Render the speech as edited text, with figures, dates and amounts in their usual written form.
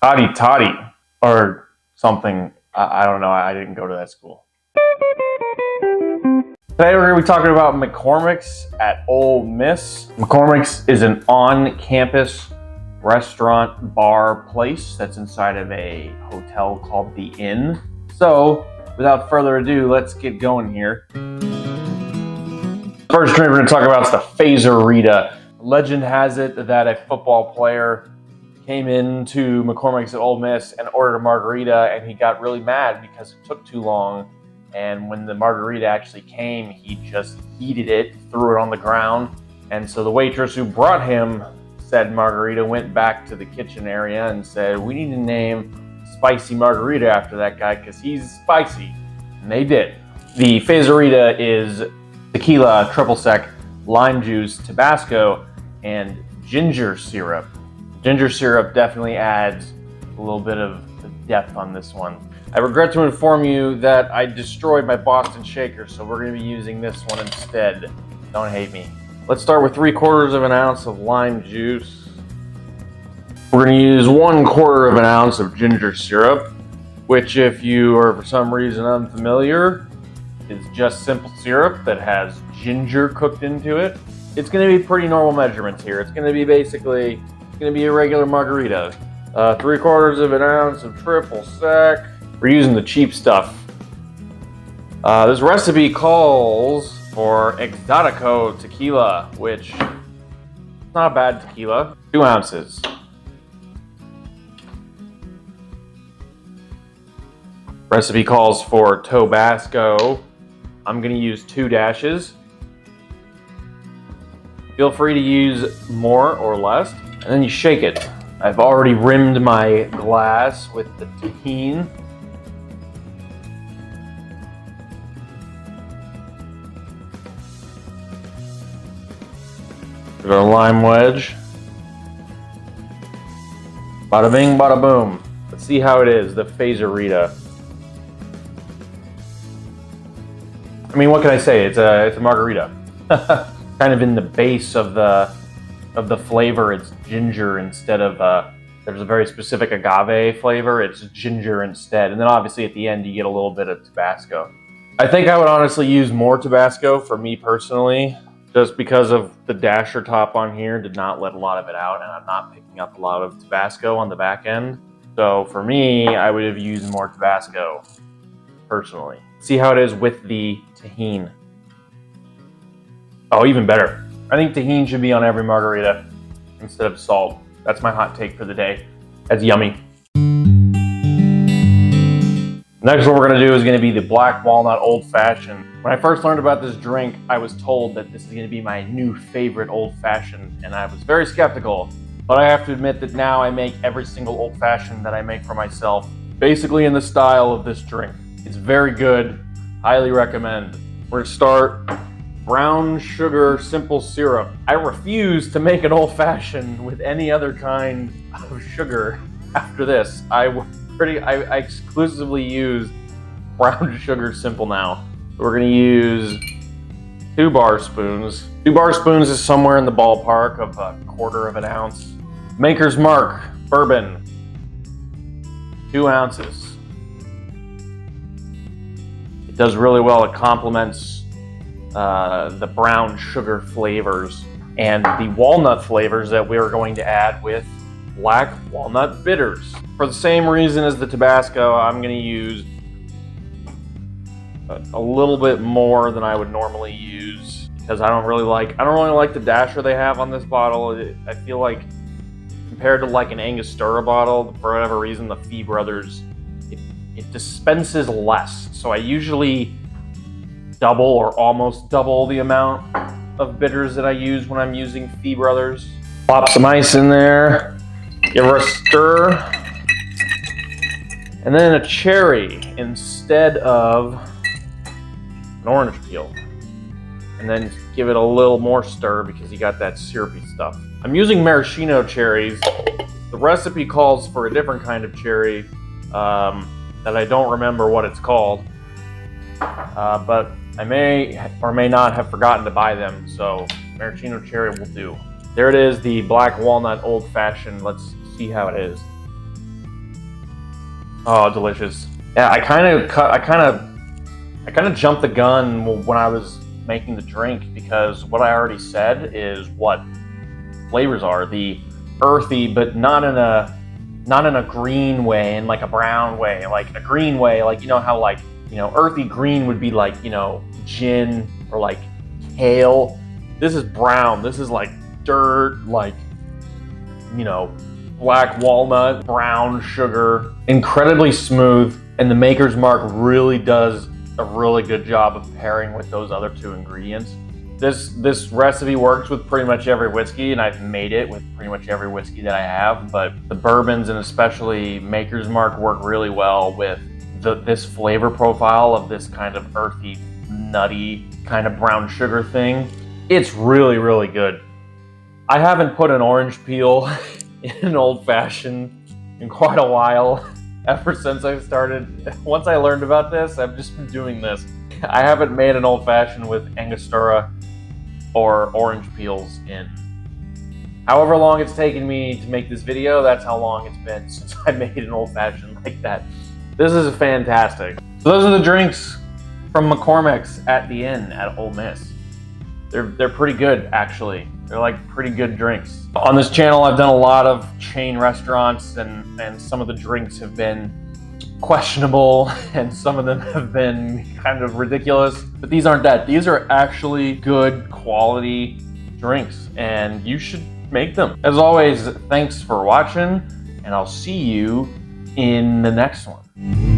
Hotty Toddy or something. I don't know. I didn't go to that school. Today we're going to be talking about McCormick's at Ole Miss. McCormick's is an on-campus restaurant bar place that's inside of a hotel called The Inn. So, without further ado, let's get going here. First drink we're going to talk about is the Faser Rita. Legend has it that a football player came into McCormick's at Ole Miss and ordered a margarita, and he got really mad because it took too long. And when the margarita actually came, he just heated it, threw it on the ground. And so the waitress who brought him said margarita went back to the kitchen area and said, "We need to name Spicy Margarita after that guy because he's spicy." And they did. The Faser Rita is tequila, triple sec, lime juice, Tabasco, and ginger syrup. Ginger syrup definitely adds a little bit of depth on this one. I regret to inform you that I destroyed my Boston shaker, so we're going to be using this one instead. Don't hate me. Let's start with 3/4 of an ounce of lime juice. We're going to use 1/4 of an ounce of ginger syrup, which, if you are for some reason unfamiliar, is just simple syrup that has ginger cooked into it. It's going to be pretty normal measurements here. It's going to be basically going to be a regular margarita. 3/4 of an ounce of triple sec. We're using the cheap stuff. This recipe calls for Exotico tequila, which is not a bad tequila. 2 ounces. Recipe calls for Tabasco. I'm going to use 2 dashes. Feel free to use more or less. And then you shake it. I've already rimmed my glass with the tahini. There's our lime wedge. Bada bing, bada boom. Let's see how it is, the Faser Rita. I mean, what can I say? It's a margarita. Kind of in the base of the flavor, it's ginger instead of there's a very specific agave flavor. It's ginger instead, and then obviously at the end you get a little bit of Tabasco. I think I would honestly use more Tabasco for me personally, just because of the dasher top on here did not let a lot of it out, and I'm not picking up a lot of Tabasco on the back end. So for me, I would have used more Tabasco personally. See how it is with the tahini. Oh, even better. I think tahini should be on every margarita instead of salt. That's my hot take for the day. That's yummy. Next one we're going to do is going to be the Black Walnut Old Fashioned. When I first learned about this drink, I was told that this is going to be my new favorite Old Fashioned, and I was very skeptical. But I have to admit that now I make every single Old Fashioned that I make for myself basically in the style of this drink. It's very good. Highly recommend. We're going to start brown sugar simple syrup. I refuse to make an old fashioned with any other kind of sugar after this. I exclusively use brown sugar simple now. We're going to use 2 bar spoons. 2 bar spoons is somewhere in the ballpark of 1/4 of an ounce. Maker's Mark Bourbon, 2 ounces. It does really well. It complements the brown sugar flavors and the walnut flavors that we are going to add with Black Walnut Bitters. For the same reason as the Tabasco, I'm going to use a little bit more than I would normally use because I don't really like the dasher they have on this bottle. I feel like compared to like an Angostura bottle, for whatever reason, the Fabbri Brothers, it dispenses less. So I usually double or almost double the amount of bitters that I use when I'm using Fabbri Brothers. Plop some ice in there, give her a stir, and then a cherry instead of an orange peel. And then give it a little more stir because you got that syrupy stuff. I'm using maraschino cherries. The recipe calls for a different kind of cherry that I don't remember what it's called, but I may or may not have forgotten to buy them, so maraschino cherry will do. There it is, the Black Walnut Old Fashioned. Let's see how it is. Oh, delicious. Yeah, I kind of jumped the gun when I was making the drink, because what I already said is what flavors are. The earthy, but not in a green way, in like a brown way. Like a green way, like, you know how, like, you know, earthy green would be like, you know, gin or like kale. This is brown. This is like dirt, like, you know, black walnut, brown sugar. Incredibly smooth, and the Maker's Mark really does a really good job of pairing with those other two ingredients. This recipe works with pretty much every whiskey, and I've made it with pretty much every whiskey that I have, but the bourbons and especially Maker's Mark work really well with this flavor profile of this kind of earthy, nutty, kind of brown sugar thing. It's really, really good. I haven't put an orange peel in an old fashioned in quite a while. Ever since I started, once I learned about this, I've just been doing this. I haven't made an old fashioned with Angostura or orange peels in however long it's taken me to make this video. That's how long it's been since I made an old fashioned like that. This is fantastic. So those are the drinks from McCormick's at the inn at Ole Miss. They're pretty good, actually. They're like pretty good drinks. On this channel, I've done a lot of chain restaurants, and some of the drinks have been questionable, and some of them have been kind of ridiculous. But these aren't that. These are actually good quality drinks, and you should make them. As always, thanks for watching, and I'll see you in the next one.